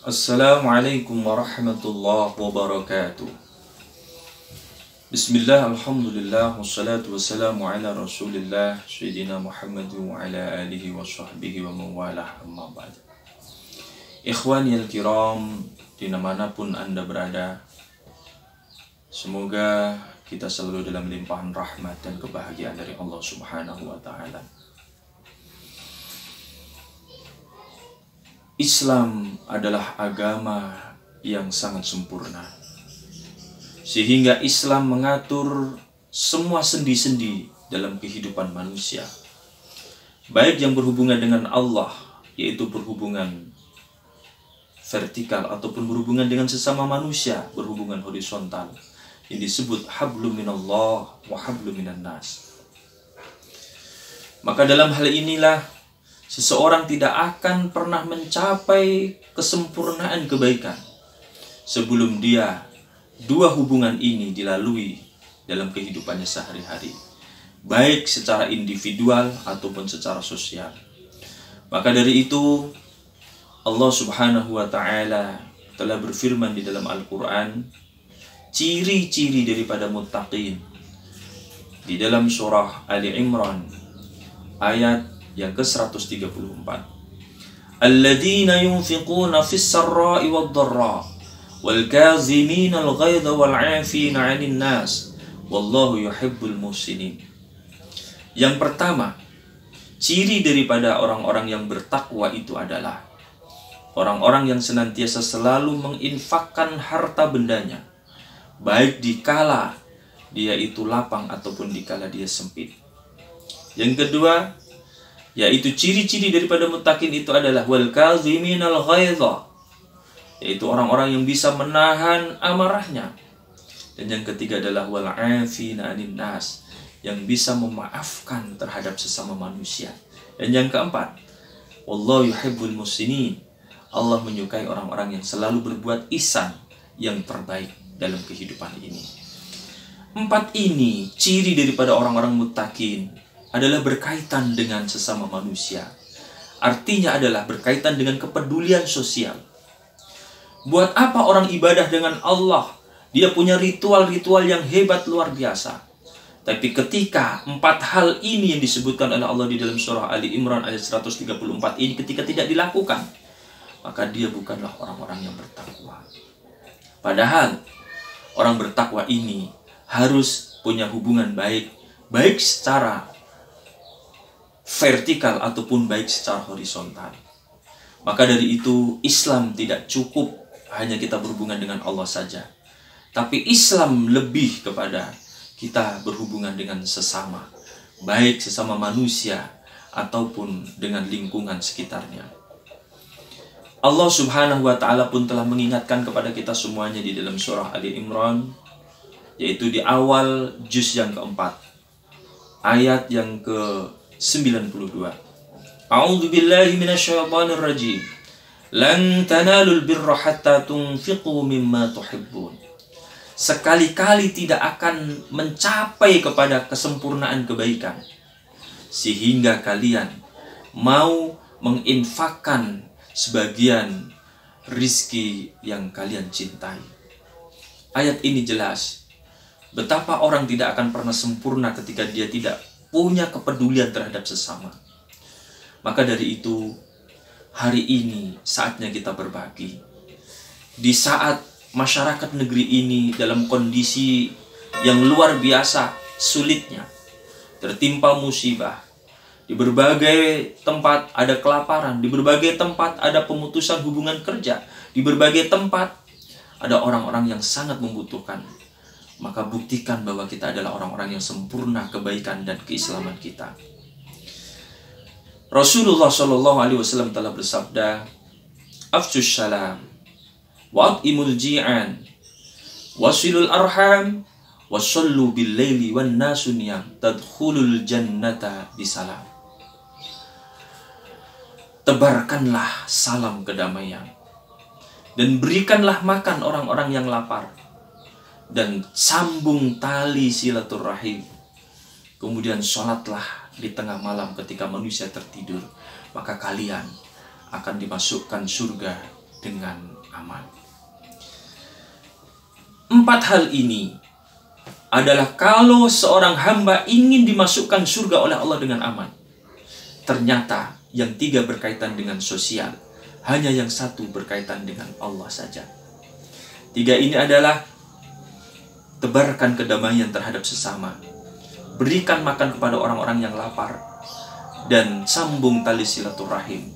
Assalamualaikum warahmatullahi wabarakatuh. Bismillah, alhamdulillah, wassalatu wassalamu ala rasulillah Sayyidina Muhammad wa ala alihi wa sahbihi wa mawalah, amma ba'd. Ikhwani al-kiram, dimanapun Anda berada, semoga kita selalu dalam limpahan rahmat dan kebahagiaan dari Allah subhanahu wa ta'ala. Islam adalah agama yang sangat sempurna, sehingga Islam mengatur semua sendi-sendi dalam kehidupan manusia, baik yang berhubungan dengan Allah, yaitu berhubungan vertikal, ataupun berhubungan dengan sesama manusia, berhubungan horizontal, yang disebut hablum minallah wa hablum minan nas. Maka dalam hal inilah seseorang tidak akan pernah mencapai kesempurnaan kebaikan sebelum dia dua hubungan ini dilalui dalam kehidupannya sehari-hari, baik secara individual ataupun secara sosial. Maka dari itu Allah subhanahu wa ta'ala telah berfirman di dalam Al-Quran ciri-ciri daripada muttaqin di dalam surah Ali Imran ayat yang ke-134. Alladzina yunfiquna fis sarra'i wad dharra wal kazimina al ghaidha wal 'afina 'anil nas wallahu yuhibbul muhsinin. Yang pertama, ciri daripada orang-orang yang bertakwa itu adalah orang-orang yang senantiasa selalu menginfakkan harta bendanya, baik dikala dia itu lapang ataupun dikala dia sempit. Yang kedua, yaitu ciri-ciri daripada muttaqin itu adalah wal kaziminal ghaidha, yaitu orang-orang yang bisa menahan amarahnya. Dan yang ketiga adalah wal 'afina 'anil nas, yang bisa memaafkan terhadap sesama manusia. Dan yang keempat, wallahu yuhibbul muhsinin, Allah menyukai orang-orang yang selalu berbuat ihsan, yang terbaik dalam kehidupan ini. Empat ini ciri daripada orang-orang muttaqin adalah berkaitan dengan sesama manusia. Artinya adalah berkaitan dengan kepedulian sosial. Buat apa orang ibadah dengan Allah? Dia punya ritual-ritual yang hebat luar biasa. Tapi ketika empat hal ini yang disebutkan oleh Allah di dalam surah Ali Imran ayat 134 ini ketika tidak dilakukan, maka dia bukanlah orang-orang yang bertakwa. Padahal orang bertakwa ini harus punya hubungan baik secara vertikal ataupun baik secara horizontal. Maka dari itu Islam tidak cukup hanya kita berhubungan dengan Allah saja, tapi Islam lebih kepada kita berhubungan dengan sesama, baik sesama manusia ataupun dengan lingkungan sekitarnya. Allah subhanahu wa ta'ala pun telah mengingatkan kepada kita semuanya di dalam surah Ali Imran, yaitu di awal juz yang keempat, ayat yang ke-92. A'udzu billahi minasyaitonir rajim. Lan tanalul birra hatta tunfiqu mimma tuhibbun. Sekali-kali tidak akan mencapai kepada kesempurnaan kebaikan sehingga kalian mau menginfakkan sebagian rizki yang kalian cintai. Ayat ini jelas betapa orang tidak akan pernah sempurna ketika dia tidak punya kepedulian terhadap sesama. Maka dari itu, hari ini saatnya kita berbagi. Di saat masyarakat negeri ini dalam kondisi yang luar biasa sulitnya, tertimpa musibah, di berbagai tempat ada kelaparan, di berbagai tempat ada pemutusan hubungan kerja, di berbagai tempat ada orang-orang yang sangat membutuhkan. Maka buktikan bahwa kita adalah orang-orang yang sempurna kebaikan dan keislaman kita. Rasulullah SAW telah bersabda, afshus salam, wa'at'imul ji'an, wasilul arham, wasallu bil laili wan nasu niyam, tadkhulul jannata bisalam. Tebarkanlah salam kedamaian dan berikanlah makan orang-orang yang lapar, dan sambung tali silaturahim. Kemudian sholatlah di tengah malam ketika manusia tertidur, maka kalian akan dimasukkan surga dengan aman. 4 hal ini adalah kalau seorang hamba ingin dimasukkan surga oleh Allah dengan aman. Ternyata yang 3 berkaitan dengan sosial, hanya yang 1 berkaitan dengan Allah saja. 3 ini adalah tebarkan kedamaian terhadap sesama, berikan makan kepada orang-orang yang lapar, dan sambung tali silaturahim.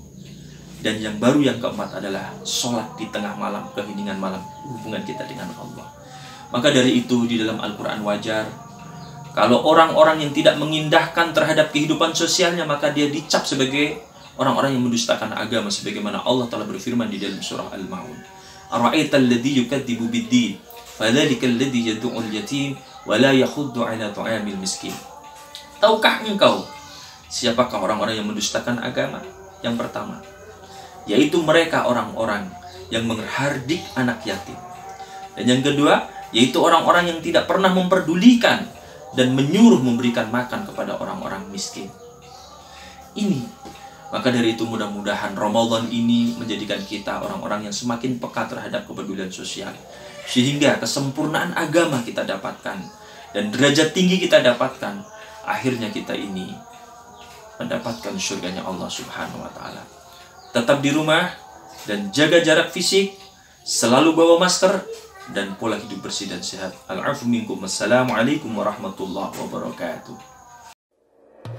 Dan yang baru yang keempat adalah sholat di tengah malam, keheningan malam, hubungan kita dengan Allah. Maka dari itu di dalam Al-Quran wajar kalau orang-orang yang tidak mengindahkan terhadap kehidupan sosialnya, maka dia dicap sebagai orang-orang yang mendustakan agama, sebagaimana Allah telah berfirman di dalam surah Al-Maun. Ara'aital ladzi yukadzibu bid-din, fadzalikal ladzi yad'ul yatim wa la yakhuddu 'ala ta'amil miskin. Tahukah engkau siapakah orang-orang yang mendustakan agama? Yang pertama, yaitu mereka orang-orang yang menghardik anak yatim. Dan yang kedua, yaitu orang-orang yang tidak pernah memperdulikan dan menyuruh memberikan makan kepada orang-orang miskin. Ini, maka dari itu mudah-mudahan Ramadan ini menjadikan kita orang-orang yang semakin peka terhadap kepedulian sosial, sehingga kesempurnaan agama kita dapatkan dan derajat tinggi kita dapatkan. Akhirnya kita ini mendapatkan surganya Allah Subhanahu wa Ta'ala. Tetap di rumah dan jaga jarak fisik, selalu bawa masker, dan pola hidup bersih dan sehat. Al-'afwu minkum. Wassalamualaikum warahmatullahi wabarakatuh.